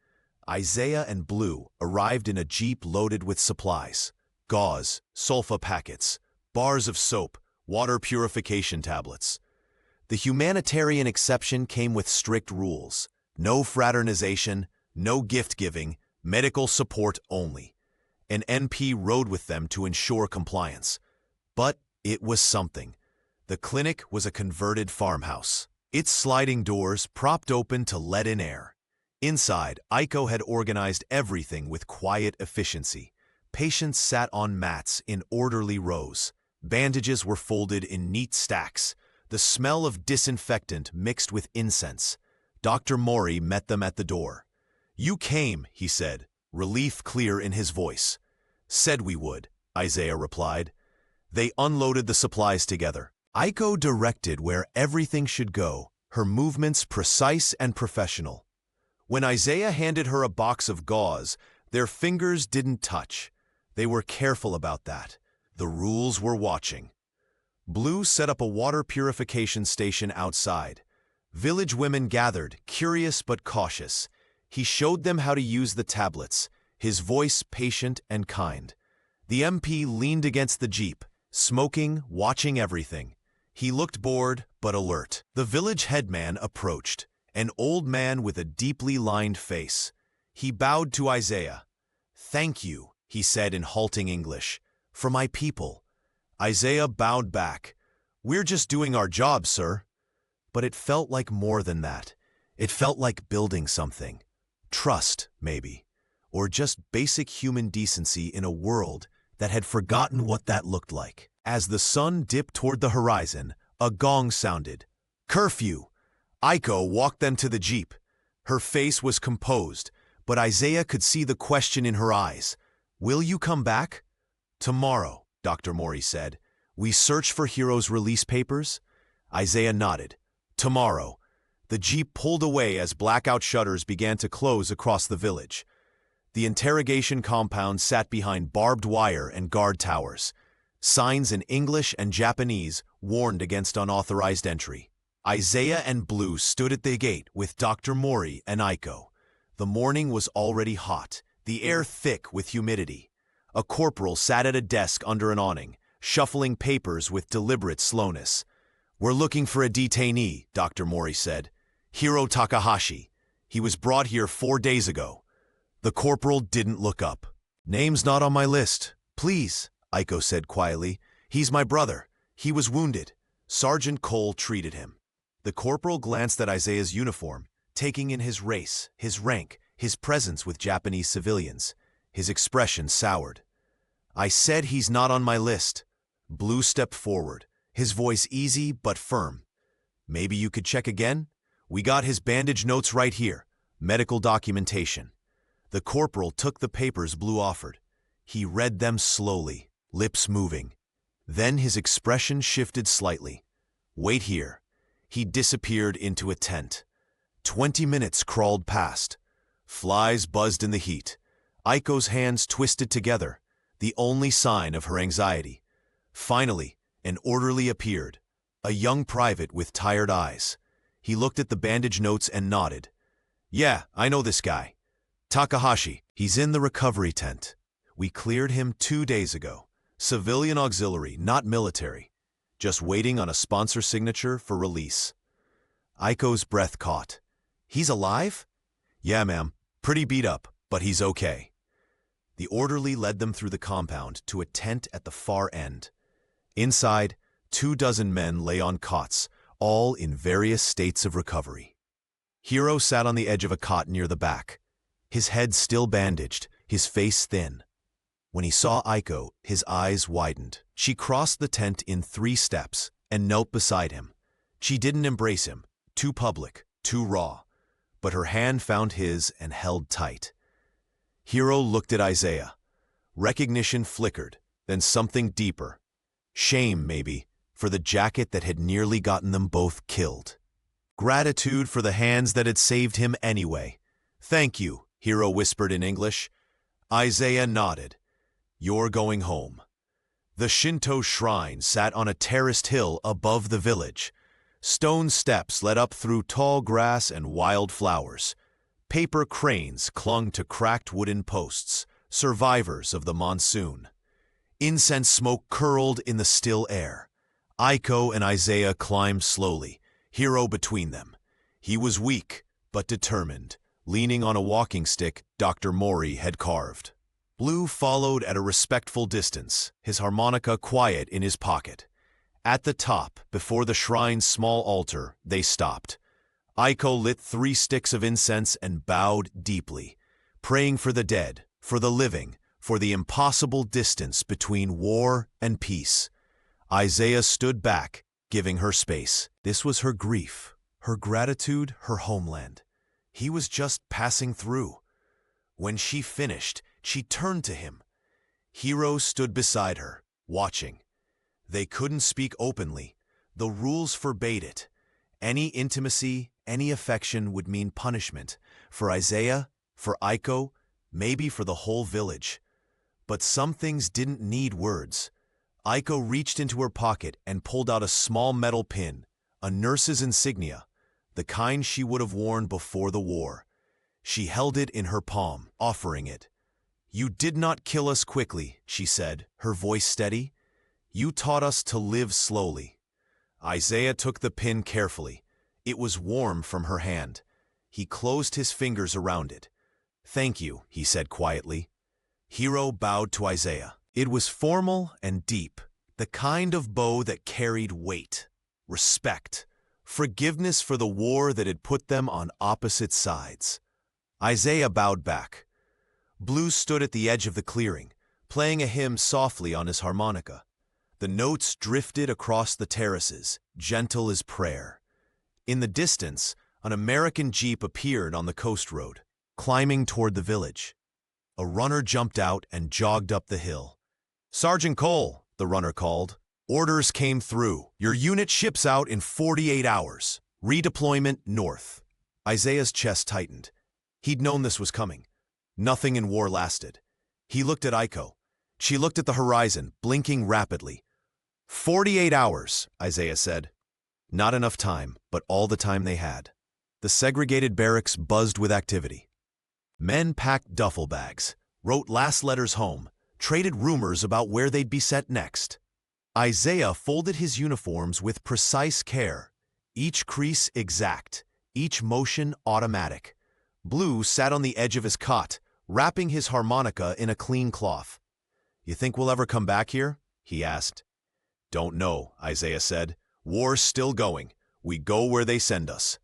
Isaiah and Blue arrived in a jeep loaded with supplies: gauze, sulfa packets, bars of soap, water purification tablets. The humanitarian exception came with strict rules: no fraternization, no gift-giving, medical support only. An NP rode with them to ensure compliance. But it was something. The clinic was a converted farmhouse, its sliding doors propped open to let in air. Inside, Iko had organized everything with quiet efficiency. Patients sat on mats in orderly rows. Bandages were folded in neat stacks. The smell of disinfectant mixed with incense. Dr. Maury met them at the door. "You came," he said, relief clear in his voice. "Said we would," Isaiah replied. They unloaded the supplies together. Iko directed where everything should go, her movements precise and professional. When Isaiah handed her a box of gauze, their fingers didn't touch. They were careful about that. The rules were watching. Blue set up a water purification station outside. Village women gathered, curious but cautious. He showed them how to use the tablets, his voice patient and kind. The MP leaned against the jeep, smoking, watching everything. He looked bored, but alert. The village headman approached, an old man with a deeply lined face. He bowed to Isaiah. "Thank you," he said in halting English, "for my people." Isaiah bowed back. "We're just doing our job, sir." But it felt like more than that. It felt like building something. Trust, maybe. Or just basic human decency in a world that had forgotten what that looked like. As the sun dipped toward the horizon, a gong sounded. Curfew! Aiko walked them to the jeep. Her face was composed, but Isaiah could see the question in her eyes. "Will you come back?" "Tomorrow," Dr. Mori said. "We search for Hero's release papers?" Isaiah nodded. "Tomorrow." The jeep pulled away as blackout shutters began to close across the village. The interrogation compound sat behind barbed wire and guard towers. Signs in English and Japanese warned against unauthorized entry. Isaiah and Blue stood at the gate with Dr. Mori and Aiko. The morning was already hot, the air thick with humidity. A corporal sat at a desk under an awning, shuffling papers with deliberate slowness. "We're looking for a detainee," Dr. Mori said. "Hiro Takahashi. He was brought here 4 days ago." The corporal didn't look up. "Name's not on my list. Please," Aiko said quietly. "He's my brother. He was wounded." Sergeant Cole treated him. The corporal glanced at Isaiah's uniform, taking in his race, his rank, his presence with Japanese civilians. His expression soured. "I said he's not on my list." Blue stepped forward, his voice easy but firm. "Maybe you could check again? We got his bandage notes right here. Medical documentation." The corporal took the papers Blue offered. He read them slowly, lips moving. Then his expression shifted slightly. "Wait here." He disappeared into a tent. 20 minutes crawled past. Flies buzzed in the heat. Aiko's hands twisted together, the only sign of her anxiety. Finally, an orderly appeared, a young private with tired eyes. He looked at the bandage notes and nodded. "Yeah, I know this guy. Takahashi. He's in the recovery tent. We cleared him 2 days ago. Civilian auxiliary, not military. Just waiting on a sponsor signature for release." Aiko's breath caught. "He's alive?" "Yeah, ma'am. Pretty beat up, but he's okay." The orderly led them through the compound to a tent at the far end. Inside, 24 men lay on cots, all in various states of recovery. Hiro sat on the edge of a cot near the back, his head still bandaged, his face thin. When he saw Aiko, his eyes widened. She crossed the tent in 3 steps and knelt beside him. She didn't embrace him, too public, too raw, but her hand found his and held tight. Hiro looked at Isaiah. Recognition flickered, then something deeper. Shame, maybe, for the jacket that had nearly gotten them both killed. Gratitude for the hands that had saved him anyway. "Thank you," Hiro whispered in English. Isaiah nodded. "You're going home." The Shinto shrine sat on a terraced hill above the village. Stone steps led up through tall grass and wild flowers. Paper cranes clung to cracked wooden posts, survivors of the monsoon. Incense smoke curled in the still air. Aiko and Isaiah climbed slowly, Hiro between them. He was weak, but determined, leaning on a walking stick Dr. Mori had carved. Blue followed at a respectful distance, his harmonica quiet in his pocket. At the top, before the shrine's small altar, they stopped. Aiko lit 3 sticks of incense and bowed deeply, praying for the dead, for the living, for the impossible distance between war and peace. Isaiah stood back, giving her space. This was her grief, her gratitude, her homeland. He was just passing through. When she finished, she turned to him. Hiro stood beside her, watching. They couldn't speak openly. The rules forbade it. Any intimacy, any affection would mean punishment. For Isaiah, for Aiko, maybe for the whole village. But some things didn't need words. Aiko reached into her pocket and pulled out a small metal pin, a nurse's insignia, the kind she would have worn before the war. She held it in her palm, offering it. "You did not kill us quickly," she said, her voice steady. You taught us to live slowly." Isaiah took the pin carefully. It was warm from her hand. He closed his fingers around it. "Thank you," he said quietly. Hero bowed to Isaiah. It was formal and deep, the kind of bow that carried weight, respect, forgiveness for the war that had put them on opposite sides. Isaiah bowed back. Blue stood at the edge of the clearing, playing a hymn softly on his harmonica. The notes drifted across the terraces, gentle as prayer. In the distance, an American jeep appeared on the coast road, climbing toward the village. A runner jumped out and jogged up the hill. "Sergeant Cole," the runner called. "Orders came through. Your unit ships out in 48 hours. Redeployment north." Isaiah's chest tightened. He'd known this was coming. Nothing in war lasted. He looked at Aiko. She looked at the horizon, blinking rapidly. 48 hours, Isaiah said. Not enough time, but all the time they had. The segregated barracks buzzed with activity. Men packed duffel bags, wrote last letters home, traded rumors about where they'd be set next. Isaiah folded his uniforms with precise care, each crease exact, each motion automatic. Blue sat on the edge of his cot, wrapping his harmonica in a clean cloth. "You think we'll ever come back here?" he asked. "Don't know," Isaiah said. "War's still going. We go where they send us."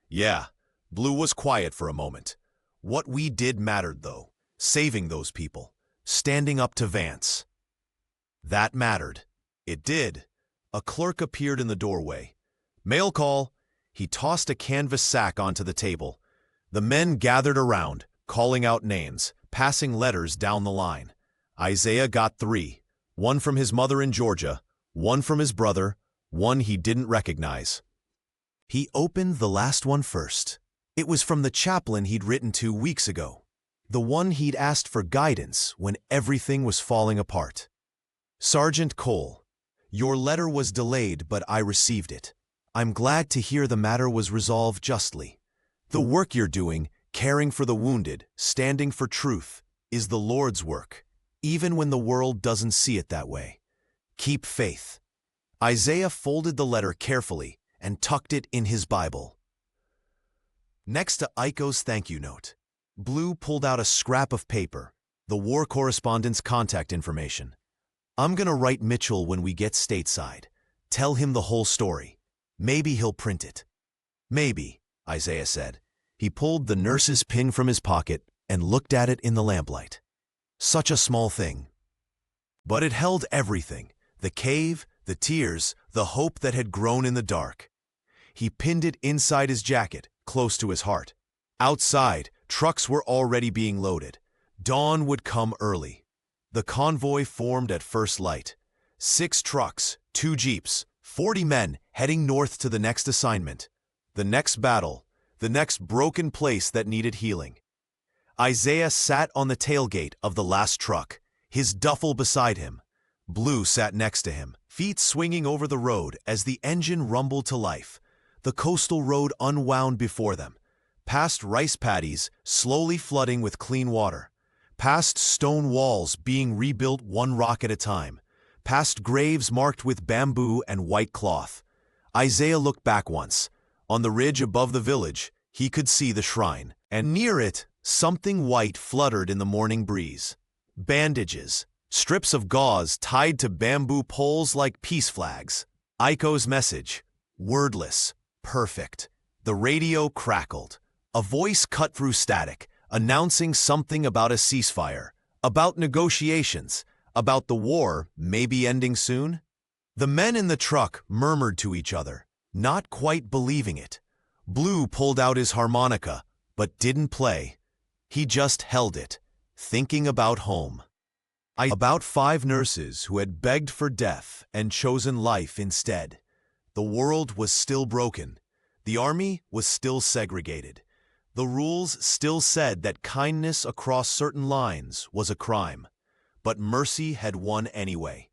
Yeah, Blue was quiet for a moment. What we did mattered, though. Saving those people. Standing up to Vance. That mattered. It did. A clerk appeared in the doorway. "Mail call." He tossed a canvas sack onto the table. The men gathered around, calling out names, passing letters down the line. Isaiah got 3. One from his mother in Georgia, one from his brother, one he didn't recognize. He opened the last one first. It was from the chaplain he'd written to weeks ago. The one he'd asked for guidance when everything was falling apart. "Sergeant Cole, your letter was delayed, but I received it. I'm glad to hear the matter was resolved justly. The work you're doing, caring for the wounded, standing for truth, is the Lord's work, even when the world doesn't see it that way. Keep faith." Isaiah folded the letter carefully and tucked it in his Bible. Next to Aiko's thank you note, Blue pulled out a scrap of paper, the war correspondent's contact information. "I'm gonna write Mitchell when we get stateside. Tell him the whole story. Maybe he'll print it." "Maybe," Isaiah said. He pulled the nurse's pin from his pocket and looked at it in the lamplight. Such a small thing. But it held everything: the cave, the tears, the hope that had grown in the dark. He pinned it inside his jacket, close to his heart. Outside, trucks were already being loaded. Dawn would come early. The convoy formed at first light. 6 trucks, 2 jeeps, 40 men heading north to the next assignment, the next battle, the next broken place that needed healing. Isaiah sat on the tailgate of the last truck, his duffel beside him. Blue sat next to him, feet swinging over the road as the engine rumbled to life. The coastal road unwound before them, past rice paddies slowly flooding with clean water, past stone walls being rebuilt one rock at a time, past graves marked with bamboo and white cloth. Isaiah looked back once. On the ridge above the village, he could see the shrine, and near it, something white fluttered in the morning breeze. Bandages, strips of gauze tied to bamboo poles like peace flags. Aiko's message, wordless, perfect. The radio crackled. A voice cut through static, announcing something about a ceasefire, about negotiations, about the war maybe ending soon. The men in the truck murmured to each other, not quite believing it. Blue pulled out his harmonica, but didn't play. He just held it, thinking about home. About 5 nurses who had begged for death and chosen life instead. The world was still broken. The army was still segregated. The rules still said that kindness across certain lines was a crime. But mercy had won anyway.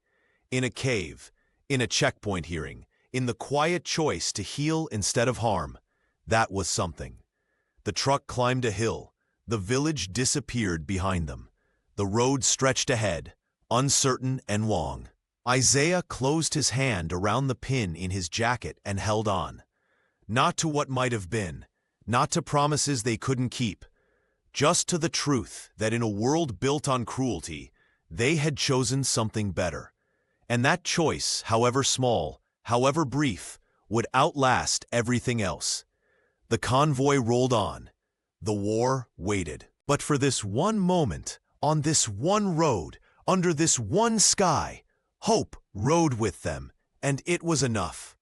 In a cave, in a checkpoint hearing, in the quiet choice to heal instead of harm. That was something. The truck climbed a hill. The village disappeared behind them. The road stretched ahead, uncertain and long. Isaiah closed his hand around the pin in his jacket and held on. Not to what might have been, not to promises they couldn't keep, just to the truth that in a world built on cruelty, they had chosen something better. And that choice, however small, however brief, would outlast everything else. The convoy rolled on. The war waited. But for this one moment, on this one road, under this one sky, hope rode with them, and it was enough.